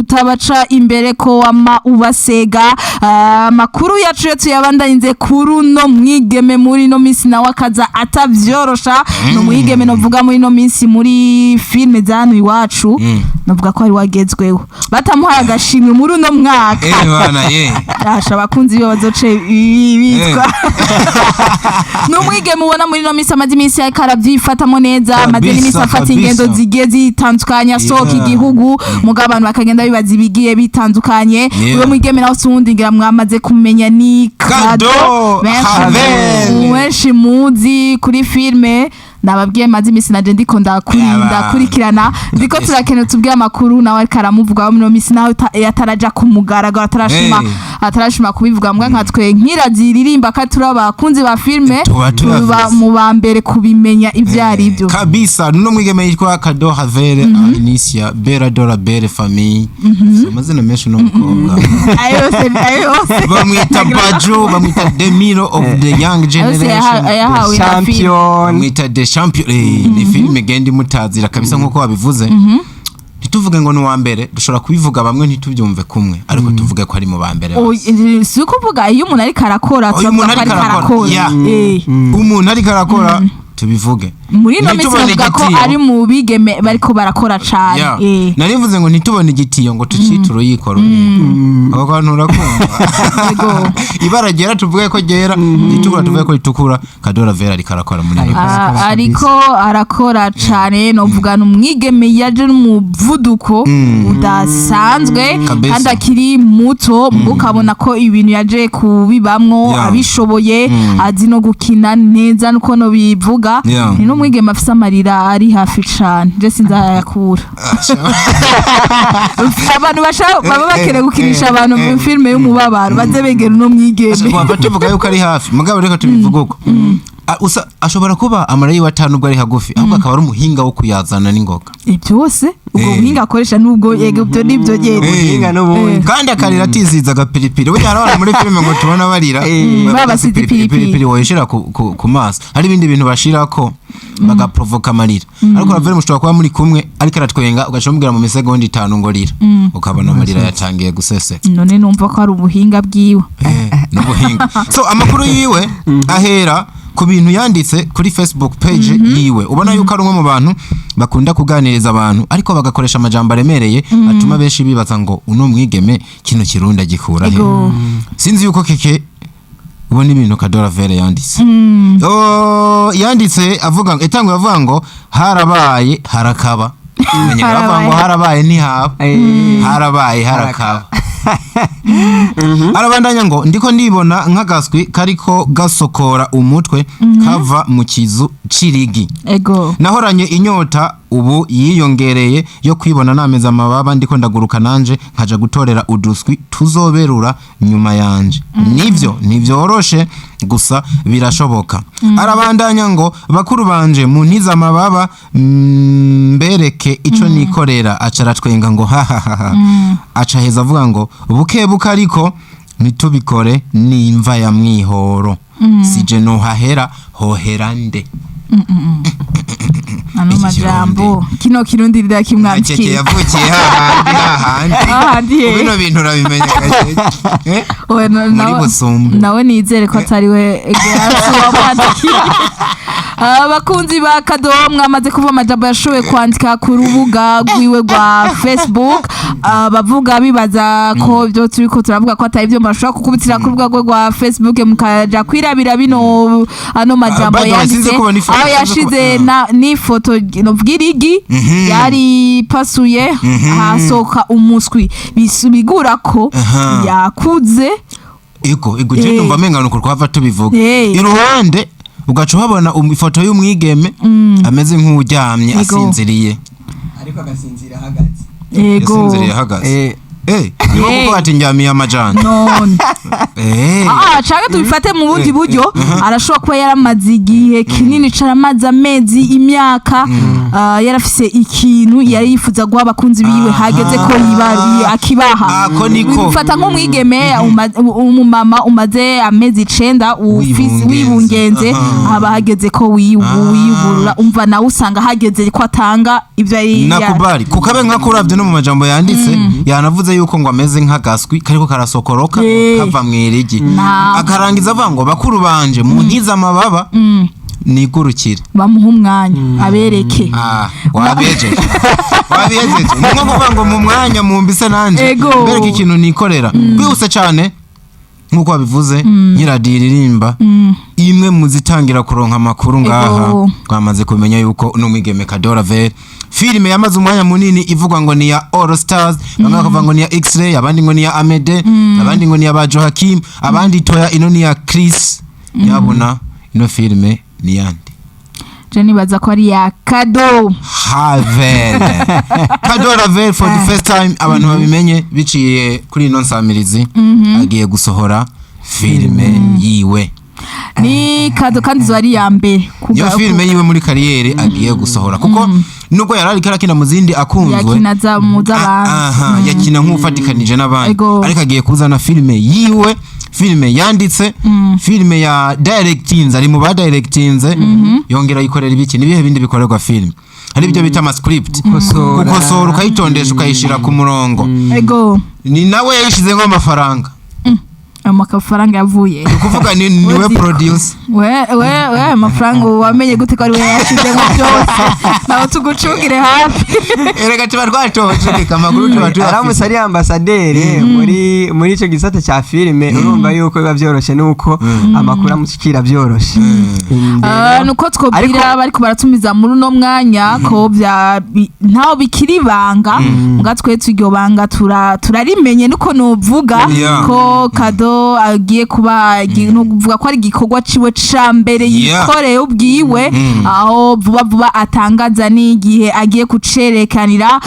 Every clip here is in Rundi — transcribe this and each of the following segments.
kutabaca imbere ko wama ubasega makuru yacu yo tuyabandanize kuri no mwigeme muri no minsi nawe akaza atavyorosha no mwigeme novuga muri no minsi muri filme zanu iwacu novuga ko ari wagezweho batamuhaye agashimwe muri no mwaka bana asha bakunzi biyo bazoce bitwa no mwigeme ubona muri no minsi amazi minsi yakarabyifatamo neza amazi minsi afata ingendo zigiye zitandukanya soka igihugu muga abantu bakagenda bibaza ibigiye bitandukanye uwo mwigeme nawe sundi ngira mwamaze kumenya ni Kado benshi muzi kuri filme nababwiye mazi misi naje ndiko ndakurikirana ndiko turakene tubwiye amakuru nawe karamuvuga mu misi nawe yataraja kumugaragara atarashima kubivuga mbwa nkatwe nkiraziririmba ka turabakunzi ba filme mu bambere kubimenya ivyari byo kabisa no mwigeme yitwa Kado Havere Inicia Bera Dora Bere Famille amazina menshi no mukobwa ayose bamwita Baju bamwita Demiro of the young generation champion bamwita champion ni filme gendi mutazira kabisa nkuko wabivuze ntituvuge ngo no wa mbere dushobora kubivuga bamwe ntitubyumve kumwe ariko tuvuge ko ari mu bambere si kuvuga iyo umuntu ari karakora umuntu ari karakora tubivuge muri no misivuga ko ari mu bigeme bariko barakora cyane narivuze ngo ntitubone igitiyo ngo tucituro yikora abo kantu urakumva ibara gera tuvuge ko gera itukura tuvuge ko itukura Kadora Vera ari karakora muri ariko arakora cyane no vuga no mwigeme yaje n'umuvuduko udasanzwe kandi akiri muto ukabona ko ibintu yaje kubibamwo abishoboye azi no gukina neza nuko no bivuga ni no mwigeme afise amarira ari hafi cyane je sinzayakura abantu baba bakere gukinisha abantu mu filme y'umubabaro baze begera no mwigeme tuvuga yuko ari hafi mugabo reka tubivuga uko ashobora kuba amarira y'atanu ubwo ari hagufi ahubwo akaba ari umuhinga wo kuyazana n'ingoga byose ubwo buhinga akoresha nubwo yego byo nibyo ubuhinga n'ubundi kandi akarira atiziza agapiripiri we yarabona muri filme ngo tubona barira babasize piripiri woyishira ku maso hari ibindi bintu bashirako bagaprovoka amarira ariko ravere mushobora kuba muri kumwe ariko aratwenga ugacomubwira mu misegonda 5 ngo rira ukabona amarira yatangiye guseseka none numva ko ari ubuhinga bwiwe n'ubuhinga so amakuru yiwe ahera ku bintu yanditse kuri Facebook page yiwe ubona yuko ari umwe mu bantu bakunda kuganiriza abantu ariko bagakoresha amajambo aremereye atuma benshi bibaza ngo uno mwigeme kino kirunda gikura he sinzi yuko keke ubona ibintu Kadora Vera yanditse yanditse avuga etangwe avuga ngo harabaye harakaba menye avuga ngo harabaye ntihaba harabaye harakaba arabandanya ngo ndiko ndibona nk'agaswi kariko gasokora umutwe kava mu kizu cirigi nahoranye inyota ubu yiyongereye yo kwibona nameza amababa ndiko ndaguruka nanje nkaja gutorera uduswi tuzoberura nyuma yanje nivyo ntivyoroshe gusa birashoboka arabandanya ngo bakuru banje mu ntiza amababa mbereke ico nikorera acaratwenga ngo hahaha aca heza avuga ngo bukebuka ariko nitubikore nimva ya mwihoro sije no hahera hoherande ano majambo kino kirundirira kimwamiki yavukiye hahandi bino bintu urabimenya nawe nizere ko atari we abakunzi ba Kado mwamaze kuva amajambo yashoboye kwandika ku rubuga rwiwe rwa Facebook bavuga bibaza ko byo turiko turavuga ko atari byo mashobora kukubitira ku rubuga rwa Facebook mukaja kwirabira bino ano majambo yanditse aho yashize n'ifoto novugirigi yari pasuye hasoka umuswi bisubigura ko yakuze ego je ndumva mengano ko kwava tubivuga iruhande ugaca babona ifoto y'umwigeme ameze nk'uryamye asinziriye ariko agasinzira hagati yasinziriye hagati niyo kuko ati njyamiye amajana none chaka tubifate mu bundi buryo arashobora kuba yaramaze igihe kinini caramaze amezi imyaka yarafise ikintu yari yifuza guha abakunzi biwe hageze ko yibaruye akibaha ako niko fata nk'umwigeme umumama umaze amezi 9 wibungenze haba hageze ko wiyuburura umva nawe usanga hageze ko atanga ibyo yari nakubari kukabe nka kuravye no mu majambo yanditse yanavuze yuko ngo ameze nk'agaswi kariko karasokoroka kava mwirigi akarangiza avuga ngo bakuru banje mu ntiza amababa nigurukire bamuha umwanya abereke wabejeje nko kuvuga ngo mu mwanya mumbise nanje bereke ikintu nikorera kwihuse cyane nkuko babivuze nyiradirimba imwe muzitangira kuronka amakuru ngaha twamaze kumenya yuko n'umwigeme Kadoravel filime yamaze umwanya munini ivugwa ngo ni ya All Stars bamwe bakavuga ngo ni ya X-Ray abandi ngo ni ya Amede abandi ngo ni ya Bajo Hakim abandi toya ino ni ya Chris yabona ino filime ni yandi Jenny baza ko ari ya Kadoravel for the first time abantu babimenye biciye kuri ino nsamirizi agiye gusohora filime yiwe ni Kado kandi zari ya mbere yo filime yiwe muri kariyere agiye gusohora kuko nubwo yarari karakina mu zindi akunzwe yakina za muzabandi yakina nk'ufatikanije n'abandi ariko agiye kuzana filime yiwe filime yanditse filime ya directings ari mu ba directings yongera yikorera ibiki nibihe bindi bikorerwa filime hari ibyo bita ama script ukosora ukayitondesha ukayishira ku murongo ni nawe yishize ngo amafaranga amafaranga yavuye kuvuga niwe producer we amafaranga wamenye gute ko ari we yashize mu byose naho tugucungire hafi erega tuba twatoje kamakuru tuba aramusa ari ambassadeur muri ico gisata cha filime urumva yuko biba byoroshe nuko amakuru amushikira byoroshe nuko twobwira bari kubaratumiza muri no mwanya ko ntaho bikiri banga mugatwe turyo banga turarimenye nuko novuga ko Kado agiye kuba no kuvuga ko ari gikorwa ciwe cambere yikoreye ubwiwe aho vuba atangaza n'igihe agiye kucerekanira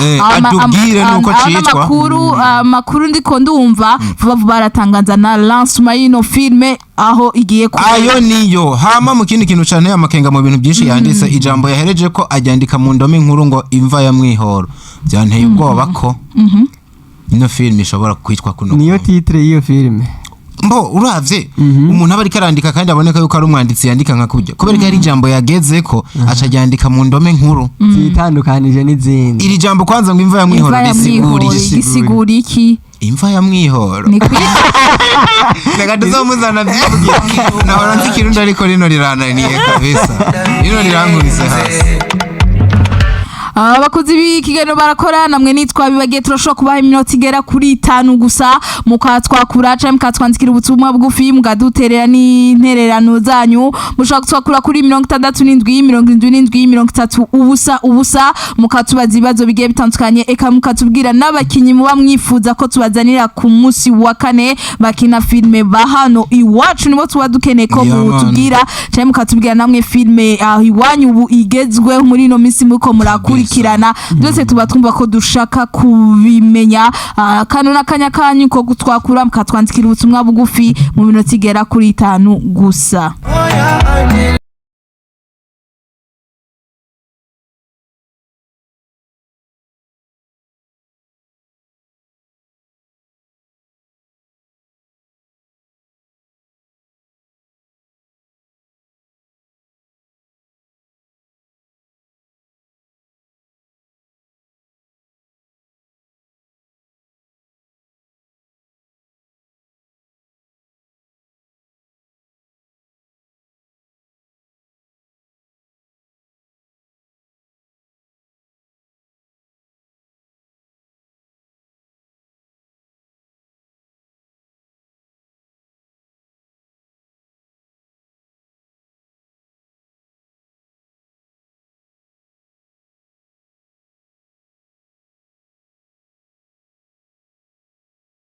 amakuru ndiko ndumva vuba aratangaza na lancement y'ino filme aho igiye kuba ayo niyo hama mu kindi kintu cyane amakenga mu bintu byinshi yanditse ijambo yahereje ko ajyandika mu ndome nkuru ngo imva ya mwihoro byanteye ubwoba ko ino filme ishobora kwitwa kuno niyo titre y'iyo filme mbo uravye umuntu aba ari karandika kandi aboneka yuko ari umwanditsi yandika nka kujya kubera ari ijambo yageze ko aca yandika mu ndome nkuru zitandukanije n'izindi iri jambo kwanza ngo imva ya mwihoro risigura iki imva ya mwihoro reka tuzomuzana byivugira nahora nzi ikirundi ariko rino rirananiye kabisa rino rirankubise hasi abakozi b'ikiganiro barakora namwe nitwa bibagiye turashobora kubaha iminota igera kuri 5 gusa mukatwakura cyangwa mukatwandikira ubutumwa bugufi mugaduterera n'intererano zanyu mushobora kutwakura kuri 67 ubusa mukatubaza ibibazo bigiye bitandukanye eka mukatubwira n'abakinyi muba mwifuza ko tubazanira ku munsi wa kane bakina filme bahano iwacu nibo tuba dukeneye ko mutubwira cyangwa mukatubwira namwe filme iwanyu ubu igezweho muri no minsi muko murakuri kirana byose tuba twumva ko dushaka kubimenya kano nakanya kanyu ko gutwakura mukatwandikira ubutumwa bugufi mu minota igera kuri 5 gusa